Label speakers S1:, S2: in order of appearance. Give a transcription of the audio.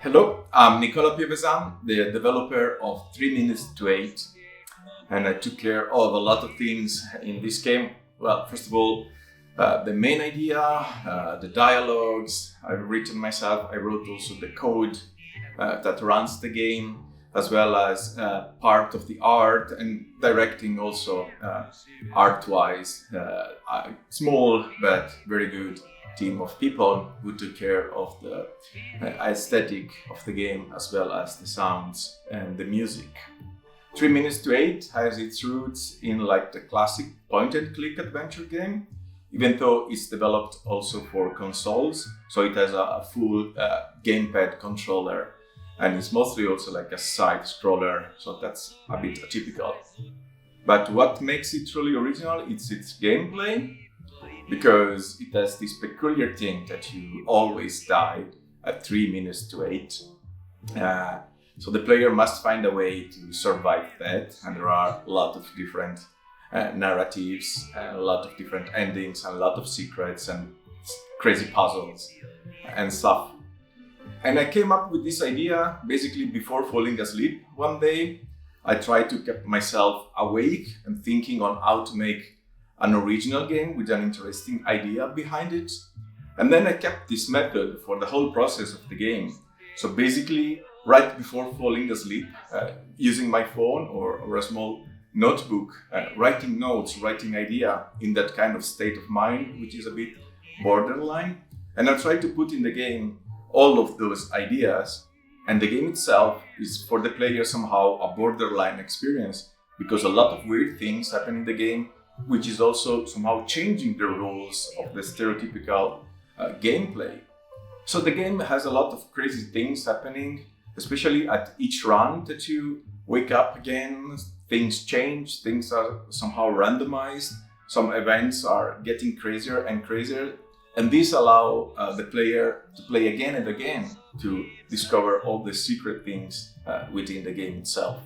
S1: Hello, I'm Nicola Pievesan, the developer of 3 Minutes to 8, and I took care of a lot of things in this game. Well, first of all, the main idea, the dialogues, I've written myself. I wrote also the code that runs the game, as well as part of the art and directing also art-wise. A small but very good team of people who took care of the aesthetic of the game, as well as the sounds and the music. 3 Minutes to 8 has its roots in like the classic point-and-click adventure game, even though it's developed also for consoles, so it has a full gamepad controller, and it's mostly also like a side scroller, so that's a bit atypical. But what makes it truly original is its gameplay, because it has this peculiar thing that you always die at 3 minutes to 8. So the player must find a way to survive that, and there are a lot of different narratives, a lot of different endings, and a lot of secrets and crazy puzzles and stuff. And I came up with this idea basically before falling asleep one day. I tried to keep myself awake and thinking on how to make an original game with an interesting idea behind it. And then I kept this method for the whole process of the game. So basically, right before falling asleep, using my phone or a small notebook, writing notes, writing idea in that kind of state of mind, which is a bit borderline. And I tried to put in the game all of those ideas. And the game itself is for the player somehow a borderline experience, because a lot of weird things happen in the game, which is also somehow changing the rules of the stereotypical gameplay. So the game has a lot of crazy things happening, especially at each run that you wake up again. Things change, things are somehow randomized, some events are getting crazier and crazier, and this allows the player to play again and again to discover all the secret things within the game itself.